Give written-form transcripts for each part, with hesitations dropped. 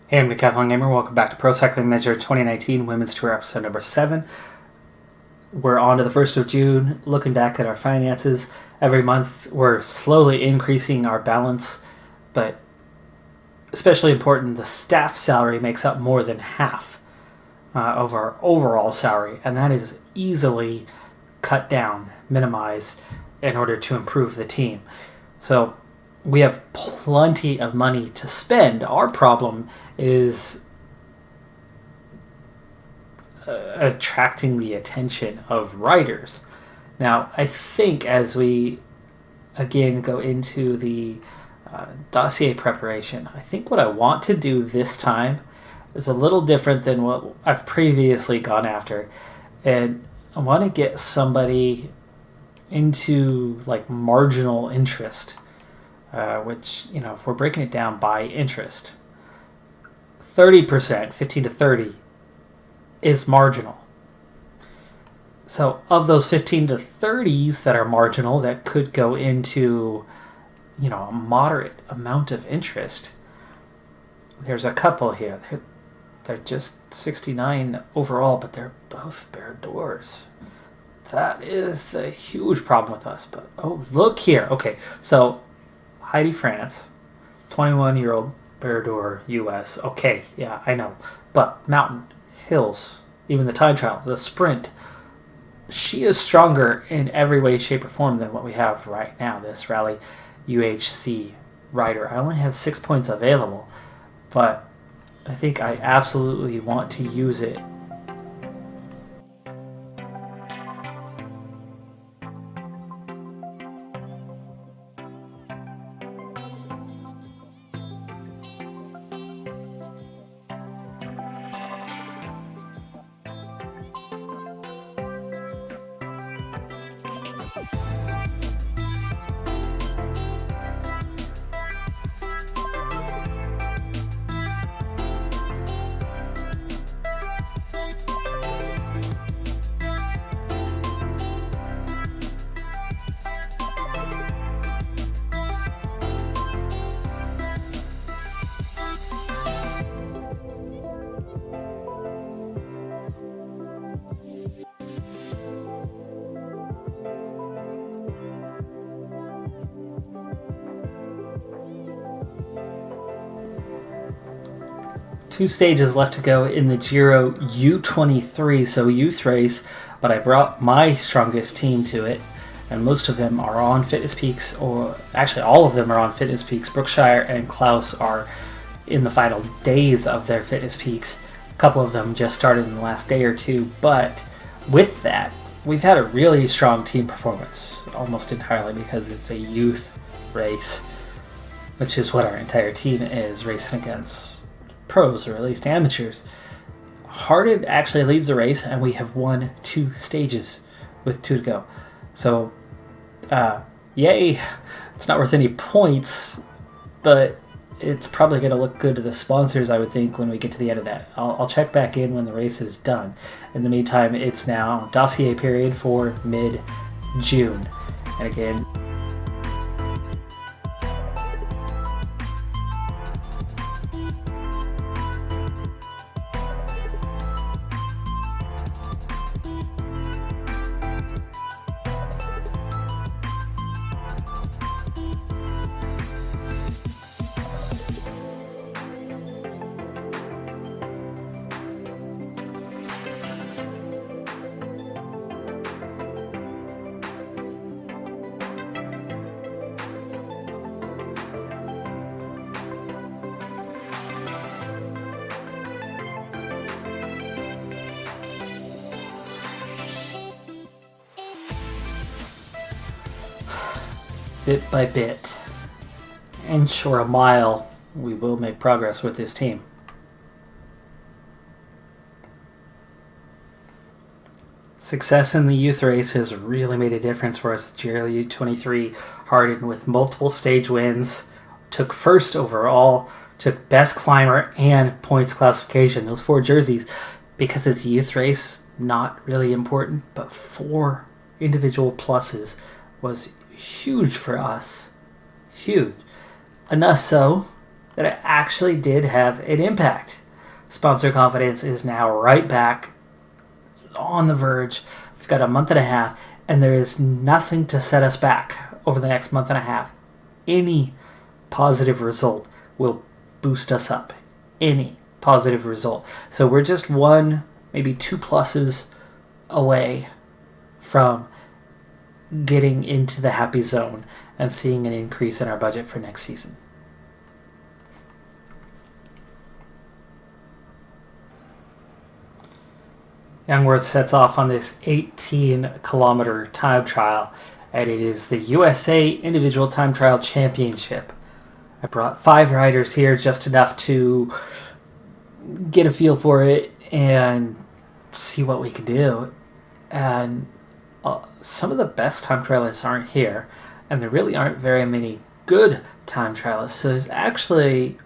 Hey, I'm Decathlon Gamer. Welcome back to Pro Cycling Measure 2019 Women's Tour episode number 7. We're on to the 1st of June, looking back at our finances. Every month we're slowly increasing our balance, but especially important, the staff salary makes up more than half of our overall salary, and that is easily cut down, minimized, in order to improve the team. So we have plenty of money to spend. Our problem is attracting the attention of riders. Now, I think as we again go into the dossier preparation, I think what I want to do this time is a little different than what I've previously gone after. And I want to get somebody into like marginal interest, which, you know, if we're breaking it down by interest, 30%, 15 to 30, is marginal. So of those 15 to 30s that are marginal, that could go into, you know, a moderate amount of interest, there's a couple here. They're just 69 overall, but they're both bare doors. That is the huge problem with us. But, oh, look here. Okay, so Heidi France, 21-year-old bare door US. Okay, yeah, I know. But mountain, hills, even the time trial, the sprint, she is stronger in every way, shape, or form than what we have right now, this Rally UHC rider. I only have 6 points available, but I think I absolutely want to use it. Two stages left to go in the Giro U23, so youth race, but I brought my strongest team to it, and most of them are on Fitness Peaks, or actually all of them are on Fitness Peaks. Brookshire and Klaus are in the final days of their Fitness Peaks. A couple of them just started in the last day or two, but with that, we've had a really strong team performance, almost entirely because it's a youth race, which is what our entire team is, racing against pros, or at least amateurs. Harded actually leads the race, and we have won 2 stages with 2 to go. So, yay! It's not worth any points, but it's probably going to look good to the sponsors, I would think, when we get to the end of that. I'll check back in when the race is done. In the meantime, it's now dossier period for mid-June. And again, bit by bit, inch or a mile, we will make progress with this team. Success in the youth race has really made a difference for us. Giro U23 hardened with multiple stage wins, took first overall, took best climber and points classification, those 4 jerseys. Because it's a youth race, not really important, but 4 individual pluses was huge for us. Huge. Enough so that it actually did have an impact. Sponsor confidence is now right back on the verge. We've got a month and a half, and there is nothing to set us back over the next month and a half. Any positive result will boost us up. Any positive result. So we're just one, maybe 2 pluses away from getting into the happy zone and seeing an increase in our budget for next season. Youngworth sets off on this 18-kilometer time trial, and it is the USA Individual Time Trial Championship. I brought 5 riders here, just enough to get a feel for it and see what we can do. And some of the best time trialists aren't here, and there really aren't very many good time trialists, so there's actually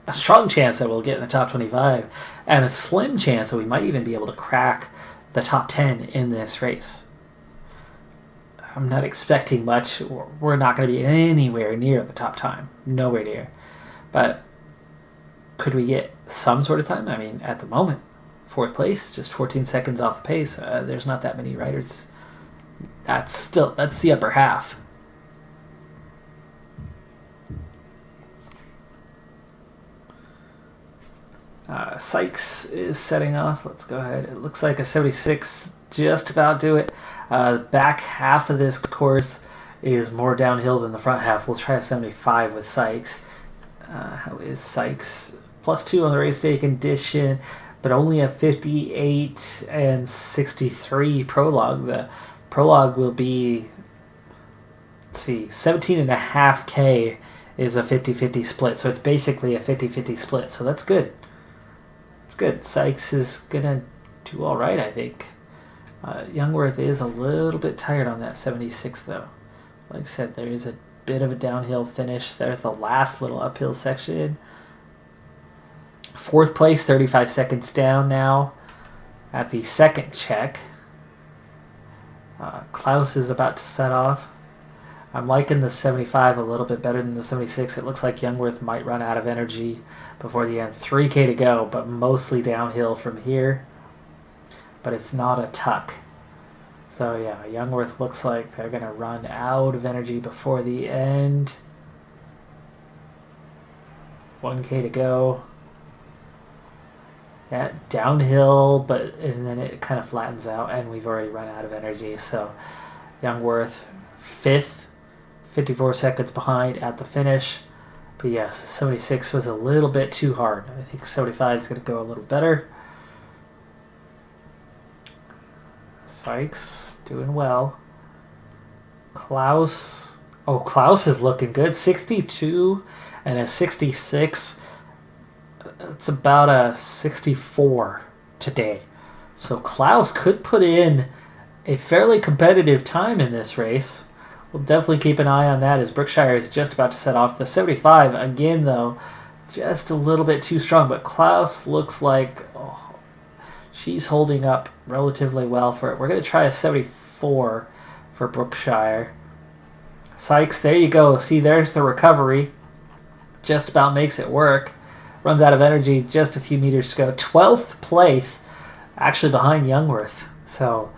a strong chance that we'll get in the top 25 and a slim chance that we might even be able to crack the top 10 in this race. I'm not expecting much. We're not going to be anywhere near the top time. Nowhere near. But could we get some sort of time? I mean, at the moment, 4th place, just 14 seconds off the pace. There's not that many riders. That's the upper half. Sykes is setting off. Let's go ahead. It looks like a 76 just about do it. Back half of this course is more downhill than the front half. We'll try a 75 with Sykes. How is Sykes? +2 on the race day condition, but only a 58 and 63 prologue. The prologue will be, let's see, 17.5K is a 50-50 split. So it's basically a 50-50 split. So that's good. It's good. Sykes is going to do all right, I think. Youngworth is a little bit tired on that 76, though. Like I said, there is a bit of a downhill finish. There's the last little uphill section. 4th place, 35 seconds down now at the second check. Klaus is about to set off. I'm liking the 75 a little bit better than the 76. It looks like Youngworth might run out of energy before the end. 3K to go, but mostly downhill from here. But it's not a tuck. So yeah, Youngworth looks like they're going to run out of energy before the end. 1K to go. Yeah, downhill, and then it kind of flattens out, and we've already run out of energy. So Youngworth 5th. 54 seconds behind at the finish. But yes, 76 was a little bit too hard. I think 75 is going to go a little better. Sykes doing well. Klaus. Oh, Klaus is looking good. 62 and a 66. It's about a 64 today. So Klaus could put in a fairly competitive time in this race. We'll definitely keep an eye on that as Brookshire is just about to set off. The 75, again, though, just a little bit too strong. But Klaus looks like she's holding up relatively well for it. We're going to try a 74 for Brookshire. Sykes, there you go. See, there's the recovery. Just about makes it work. Runs out of energy, just a few meters to go. 12th place, actually behind Youngworth. So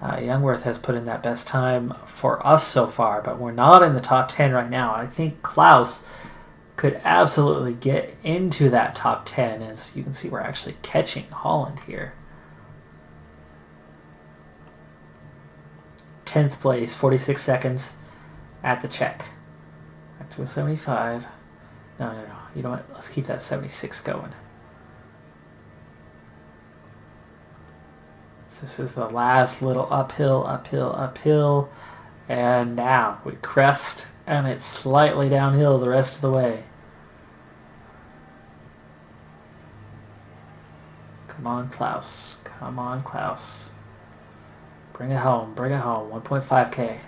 Youngworth has put in that best time for us so far, but we're not in the top 10 right now. I think Klaus could absolutely get into that top 10. As you can see, we're actually catching Holland here. 10th place, 46 seconds at the check. Back to a 75. No. You know what? Let's keep that 76 going. This is the last little uphill. And now we crest, and it's slightly downhill the rest of the way. Come on, Klaus. Come on, Klaus. Bring it home. 1.5K.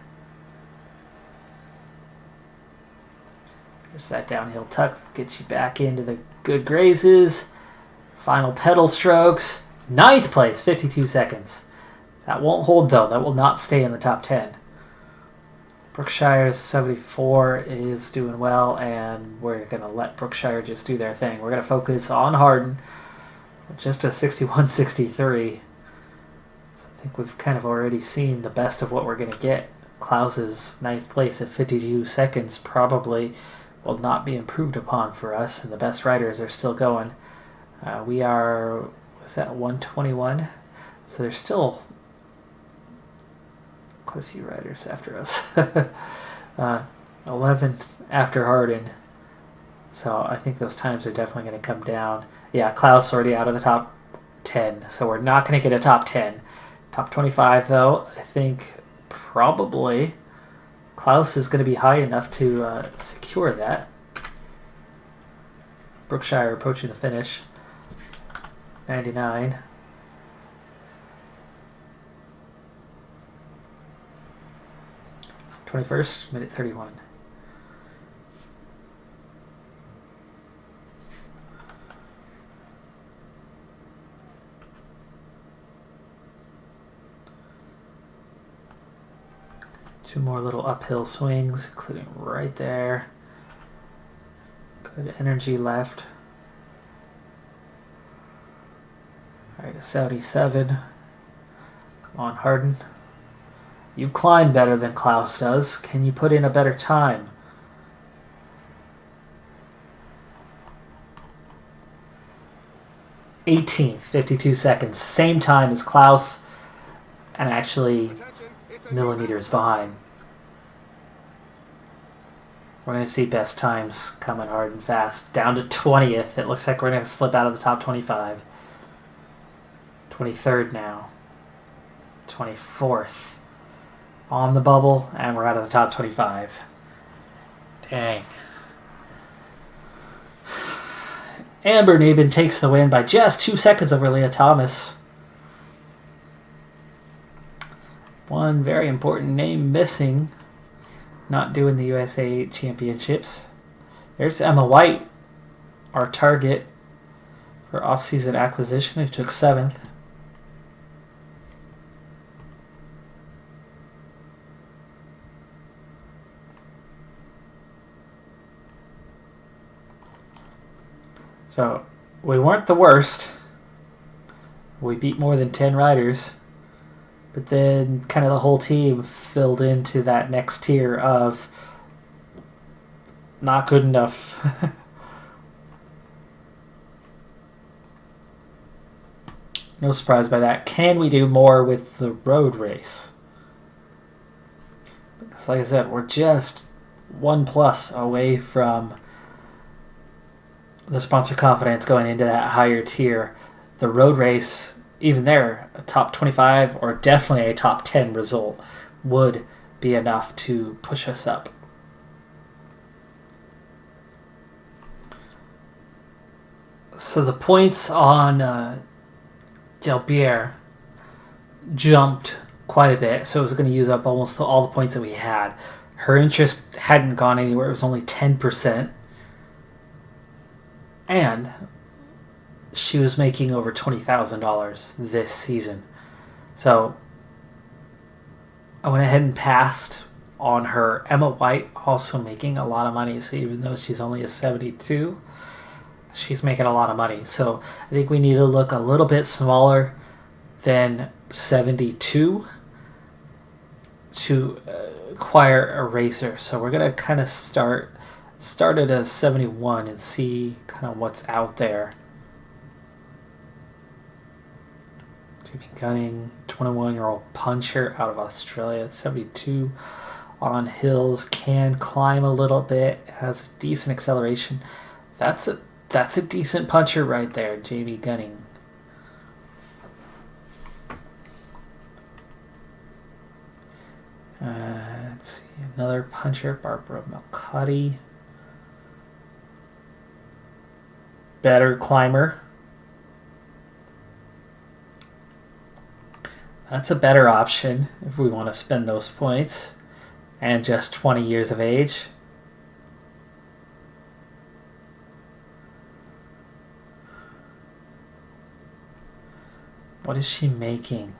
There's that downhill tuck. Gets you back into the good grazes. Final pedal strokes. 9th place, 52 seconds. That won't hold, though. That will not stay in the top 10. Brookshire's 74 is doing well, and we're going to let Brookshire just do their thing. We're going to focus on Harden, just a 61-63. So I think we've kind of already seen the best of what we're going to get. Klaus's 9th place at 52 seconds probably will not be improved upon for us, and the best riders are still going. We are, what's that, 121? So there's still quite a few riders after us. 11 after Harden. So I think those times are definitely going to come down. Yeah, Klaus already out of the top 10, so we're not going to get a top 10. Top 25, though, I think probably Klaus is going to be high enough to secure that. Brookshire approaching the finish. 99. '21st, minute 31. Two more little uphill swings, including right there. Good energy left. All right, a 77. Come on, Harden. You climb better than Klaus does. Can you put in a better time? '18th, 52 seconds. Same time as Klaus, and actually millimeters behind. We're going to see best times coming hard and fast. Down to 20th. It looks like we're going to slip out of the top 25. 23rd now. 24th. On the bubble, and we're out of the top 25. Dang. Amber Nabin takes the win by just 2 seconds over Leah Thomas. One very important name missing, not doing the USA Championships. There's Emma White, our target for off-season acquisition, who took 7th. So, we weren't the worst. We beat more than 10 riders. But then kind of the whole team filled into that next tier of not good enough. No surprise by that. Can we do more with the road race? Because like I said, we're just 1+ away from the sponsor confidence going into that higher tier. The road race, even there, a top 25 or definitely a top 10 result would be enough to push us up. So the points on Delbier jumped quite a bit, so it was going to use up almost all the points that we had. Her interest hadn't gone anywhere. It was only 10%. And she was making over $20,000 this season. So I went ahead and passed on her. Emma White also making a lot of money. So even though she's only a 72, she's making a lot of money. So I think we need to look a little bit smaller than 72 to acquire a racer. So we're going to kind of start at a 71 and see kind of what's out there. Jamie Gunning, 21-year-old puncher out of Australia, 72 on hills, can climb a little bit, has decent acceleration. That's a decent puncher right there, Jamie Gunning. Let's see, another puncher, Barbara Melcotti. Better climber. That's a better option if we want to spend those points. And just 20 years of age. What is she making?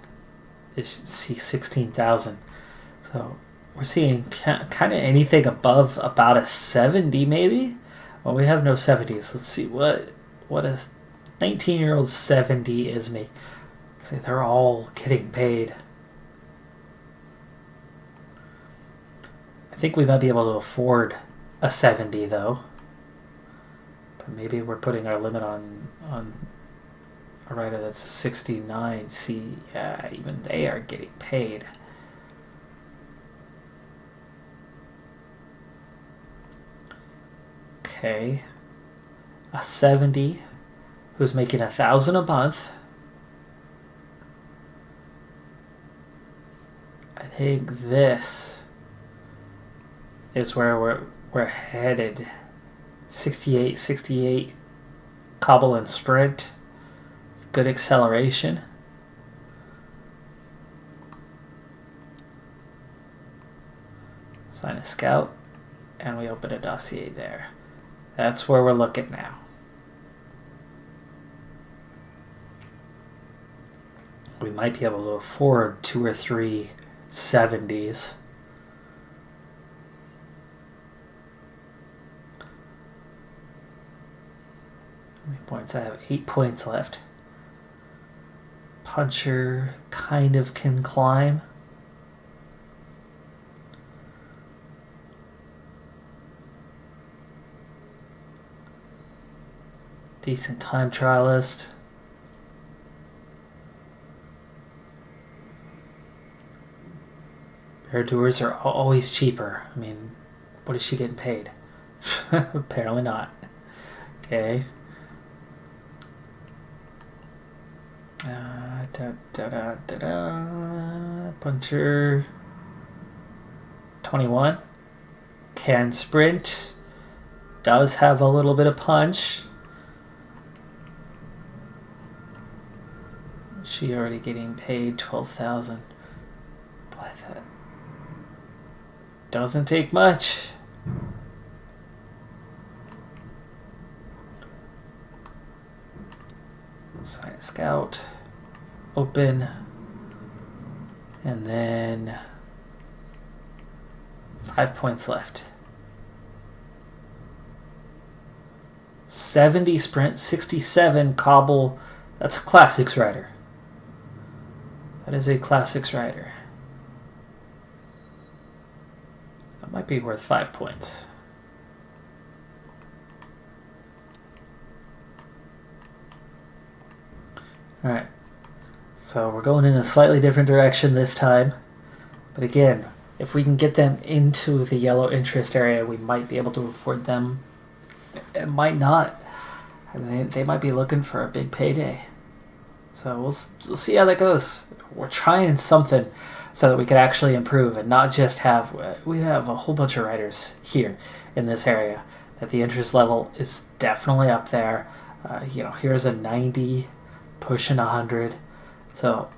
Is she 16,000? So we're seeing kind of anything above about a 70 maybe. Well, we have no 70s. Let's see what a 19-year-old 70 is me. See, they're all getting paid. I think we might be able to afford a 70 though. But maybe we're putting our limit on a rider that's a 69. See, yeah, even they are getting paid. Okay, a 70 who's making $1,000 a month. I think this is where we're headed. 68 cobble and sprint. Good acceleration. Sign a scout, and we open a dossier there. That's where we're looking now. We might be able to afford 2 or 3 70s. How many points? I have 8 points left. Puncher kind of can climb. Decent time trialist. Bear doers are always cheaper. I mean, what is she getting paid? Apparently not. Okay. Puncher 21 can sprint, does have a little bit of punch. She already getting paid 12,000. Boy, that doesn't take much. Sign a scout. Open. And then 5 points left. 70 sprint, 67 cobble. That's a classics rider. That is a classics rider. That might be worth 5 points. Alright. So we're going in a slightly different direction this time. But again, if we can get them into the yellow interest area, we might be able to afford them. It might not. I mean, they might be looking for a big payday. So we'll see how that goes. We're trying something so that we can actually improve and not just have... We have a whole bunch of riders here in this area that the interest level is definitely up there. Here's a 90, pushing 100. So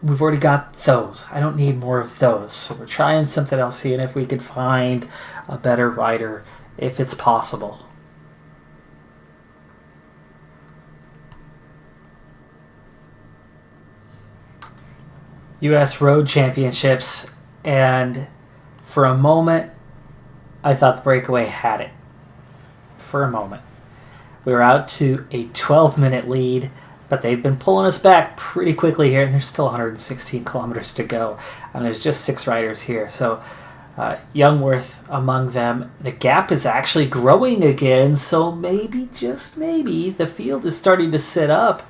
we've already got those. I don't need more of those. So we're trying something else, seeing if we could find a better rider, if it's possible. U.S. Road Championships, and for a moment, I thought the breakaway had it. For a moment. We were out to a 12-minute lead, but they've been pulling us back pretty quickly here, and there's still 116 kilometers to go, and there's just 6 riders here. So Youngworth among them. The gap is actually growing again, so maybe, just maybe, the field is starting to sit up.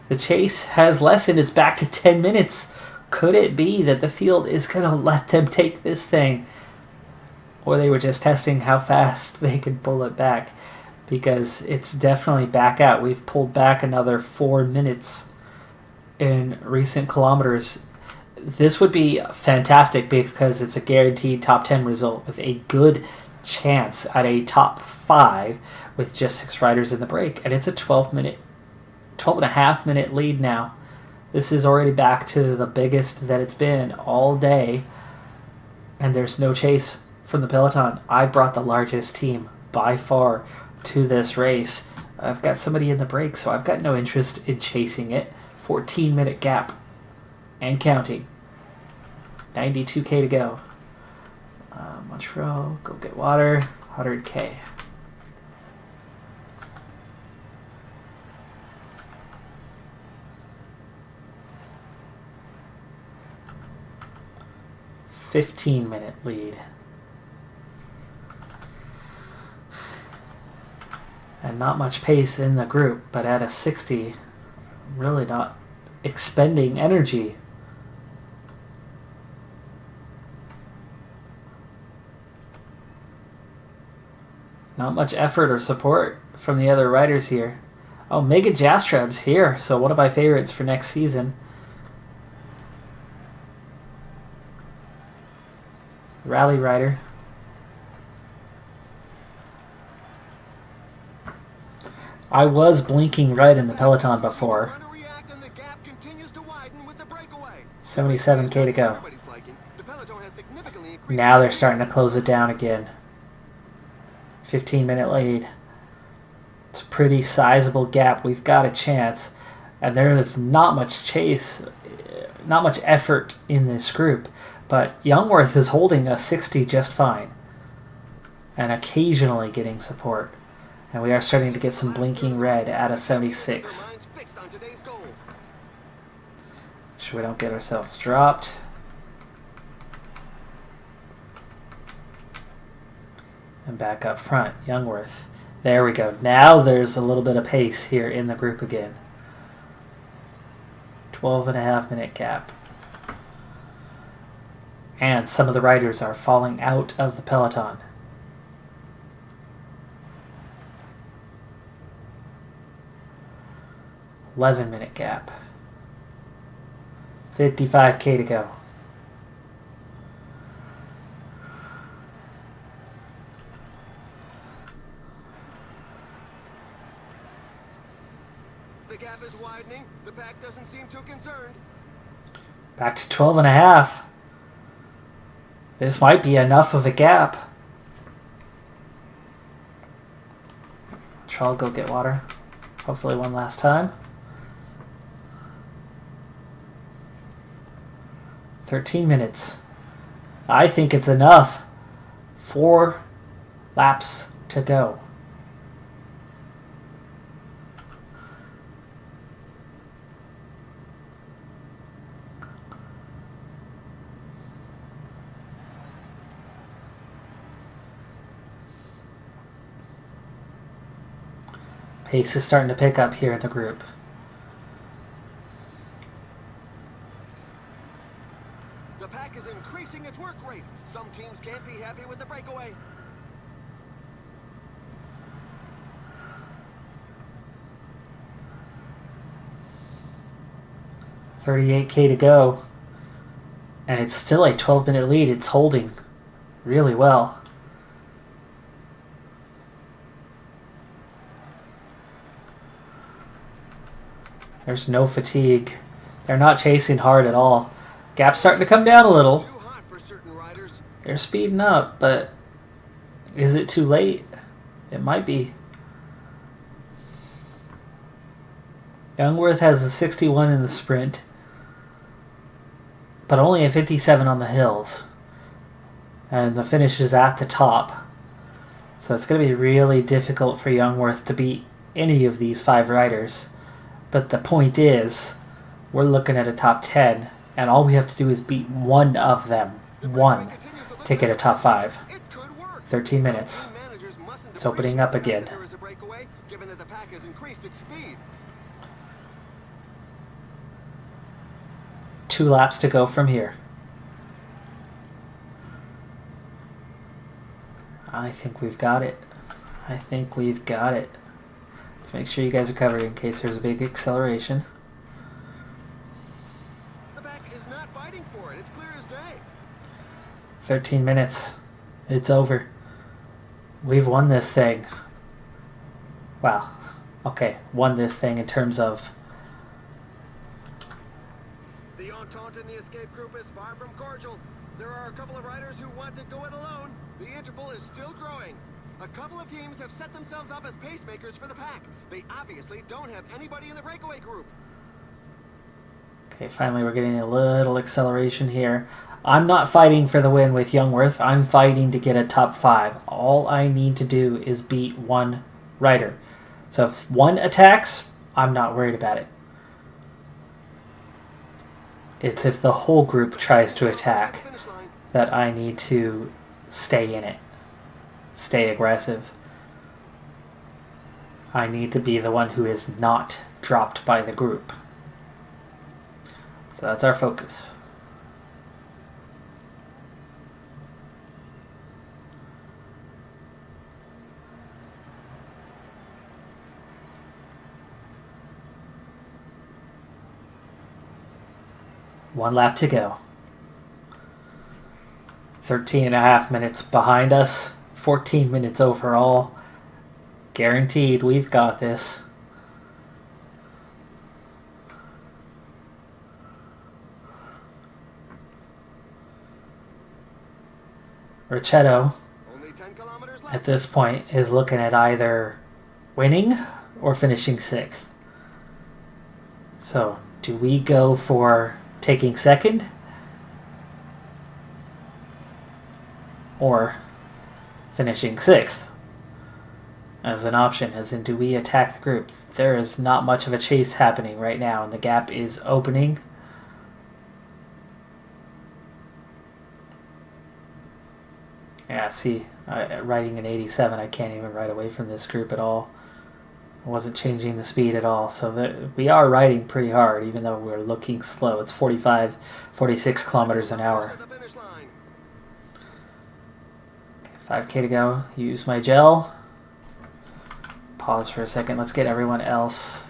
The chase has lessened. It's back to 10 minutes. Could it be that the field is going to let them take this thing? Or they were just testing how fast they could pull it back? Because it's definitely back out. We've pulled back another 4 minutes in recent kilometers. This would be fantastic because it's a guaranteed top 10 result with a good chance at a top 5 with just 6 riders in the break. And it's a 12 and a half minute lead now. This is already back to the biggest that it's been all day. And there's no chase from the peloton. I brought the largest team by far to this race. I've got somebody in the break, so I've got no interest in chasing it. 14-minute gap and counting. 92K to go. Montreal, go get water. 100K. $15-minute lead. And not much pace in the group, but at a 60, really not expending energy. Not much effort or support from the other riders here. Oh, Mega Jastrab's here, so one of my favorites for next season. Rally rider. I was blinking right in the peloton before. 77K to go. Now they're starting to close it down again. 15-minute lead. It's a pretty sizable gap. We've got a chance. And there is not much chase, not much effort in this group. But Youngworth is holding a 60 just fine. And occasionally getting support. And we are starting to get some blinking red at a 76. Sure we don't get ourselves dropped. And back up front, Youngworth. There we go. Now there's a little bit of pace here in the group again. 12.5-minute gap. And some of the riders are falling out of the peloton. $11-minute gap. 55K to go. The gap is widening. The pack doesn't seem too concerned. Back to 12.5. This might be enough of a gap. I'll go get water. Hopefully one last time. 13 minutes. I think it's enough. 4 laps to go. Pace is starting to pick up here in the group. The pack is increasing its work rate. Some teams can't be happy with the breakaway. $38K to go. And it's still a 12-minute lead. It's holding really well. There's no fatigue. They're not chasing hard at all. Gap's starting to come down a little. They're speeding up, but is it too late? It might be. Youngworth has a 61 in the sprint, but only a 57 on the hills. And the finish is at the top. So it's going to be really difficult for Youngworth to beat any of these 5 riders. But the point is, we're looking at a top 10, and all we have to do is beat one of them. One to get a top 5. 13 minutes. It's opening up again. 2 laps to go from here. I think we've got it. I think we've got it. Let's make sure you guys are covered in case there's a big acceleration. The back is not fighting for it. It's clear as day. 13 minutes. It's over. We've won this thing. Wow. Okay, won this thing in terms of... The entente in the escape group is far from cordial. There are a couple of riders who want to go it alone. The interval is still growing. A couple of teams have set themselves up as pacemakers for the pack. They obviously don't have anybody in the breakaway group. Okay, finally we're getting a little acceleration here. I'm not fighting for the win with Youngworth. I'm fighting to get a top 5. All I need to do is beat one rider. So if one attacks, I'm not worried about it. It's if the whole group tries to attack that I need to stay in it. Stay aggressive. I need to be the one who is not dropped by the group. So that's our focus. One lap to go. 13.5 minutes behind us. 14 minutes overall. Guaranteed we've got this. Ricciotto, at this point, is looking at either winning or finishing 6th. So, do we go for taking 2nd? Or finishing 6th? As an option, as in, do we attack the group? There is not much of a chase happening right now, and the gap is opening. Yeah, see, riding an 87, I can't even ride away from this group at all. I wasn't changing the speed at all, so we are riding pretty hard, even though we're looking slow. It's 45, 46 kilometers an hour. 5K to go. Use my gel. Pause for a second. Let's get everyone else.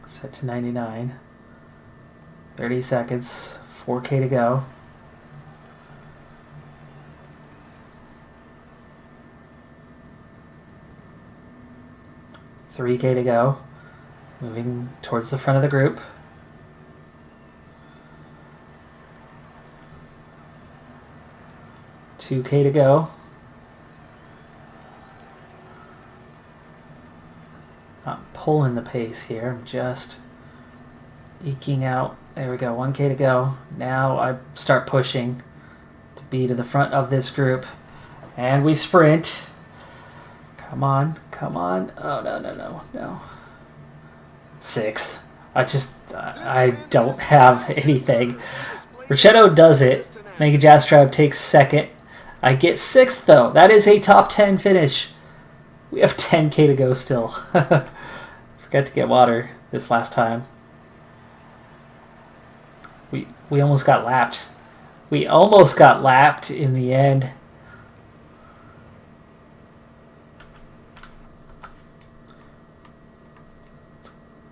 Set to 99. 30 seconds. 4K to go. $3K to go. Moving towards the front of the group. $2K to go. Not pulling the pace here. I'm just eking out. There we go. 1K to go. Now I start pushing to be to the front of this group. And we sprint. Come on. Come on. Oh, no. 6th. I don't have anything. Ricciotto does it. Mega Jastrab takes 2nd. I get 6th, though. That is a top 10 finish. We have 10K to go still. Forgot to get water this last time. We almost got lapped. We almost got lapped in the end.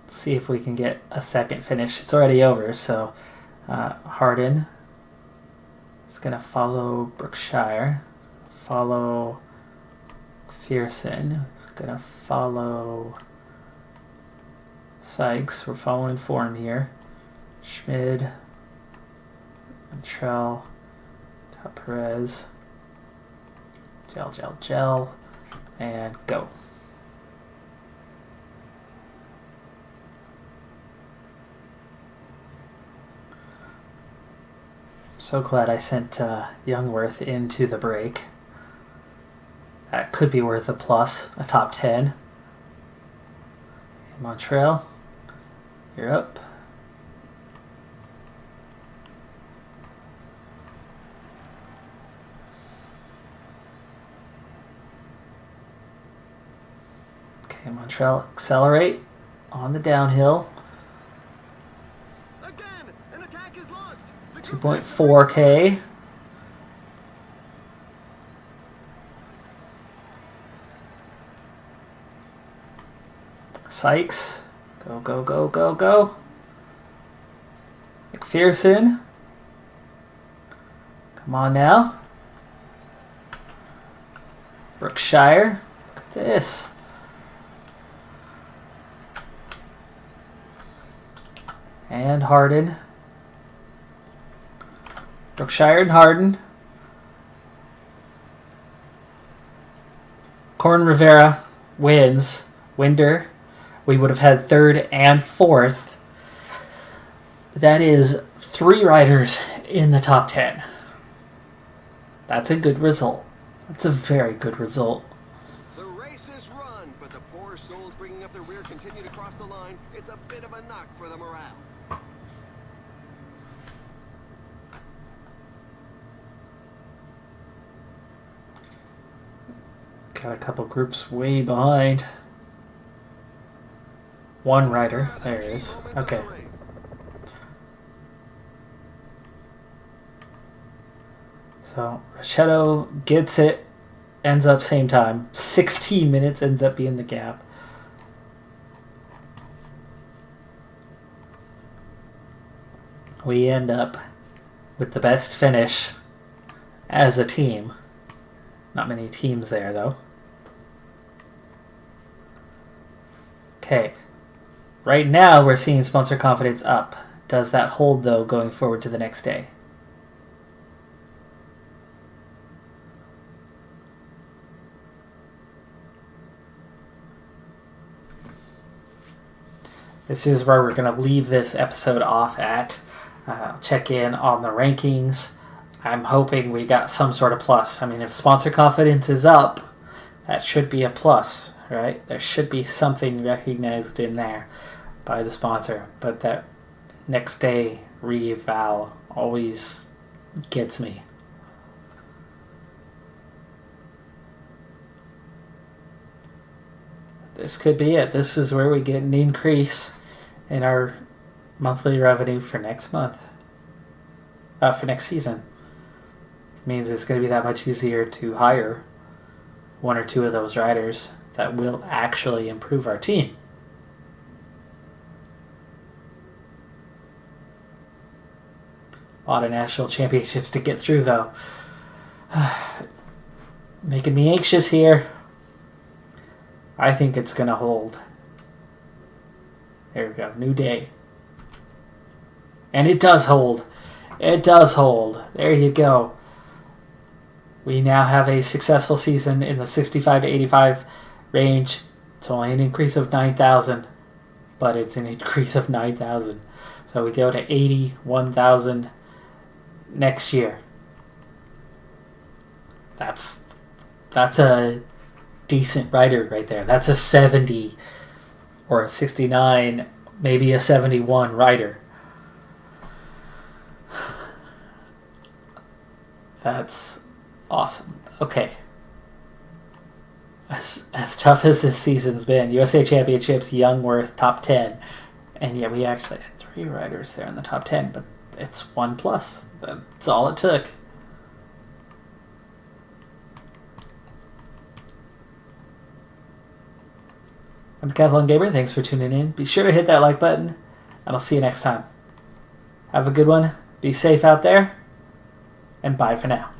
Let's see if we can get a 2nd finish. It's already over, so Hardin is going to follow Brookshire, follow Fearson, is going to follow Sykes. We're following form here. Schmid, Antrell, Perez, gel, and go. So glad I sent Youngworth into the break. That could be worth a plus, a top 10. Montreal, you're up. Okay, Montreal, accelerate on the downhill. 2.4K. Sykes. Go. McPherson. Come on now. Brookshire. Look at this. And Hardin. Brookshire and Hardin. Corn Rivera wins. Winder we would have had third and fourth. That is 3 riders in the top 10. That's a good result. That's a very good result. The race is run, but the poor souls bringing up the rear continue to cross the line. It's a bit of a knock for the morale. Got a couple groups way behind. 1 rider. There he is. Okay. So, Ricciotto gets it, ends up same time. 16 minutes ends up being the gap. We end up with the best finish as a team. Not many teams there, though. Okay. Right now, we're seeing sponsor confidence up. Does that hold, though, going forward to the next day? This is where we're going to leave this episode off at. Check in on the rankings. I'm hoping we got some sort of plus. I mean, if sponsor confidence is up, that should be a plus, right? There should be something recognized in there by the sponsor. But that next day re-eval always gets me. This could be it. This is where we get an increase in our monthly revenue for next month. For next season. It means it's going to be that much easier to hire 1 or 2 of those riders that will actually improve our team. A lot of national championships to get through, though. Making me anxious here. I think it's going to hold. There we go. New day. And it does hold. It does hold. There you go. We now have a successful season in the 65 to 85 range. It's only an increase of 9,000, but it's an increase of 9,000. So we go to 81,000 next year. That's a decent rider right there. That's a 70 or a 69, maybe a 71 rider. That's awesome. Okay. As tough as this season's been, USA Championships, Youngworth, top 10. And yet we actually had 3 riders there in the top 10, but it's 1 plus. That's all it took. I'm Decathlon Gamer. Thanks for tuning in. Be sure to hit that like button, and I'll see you next time. Have a good one. Be safe out there, and bye for now.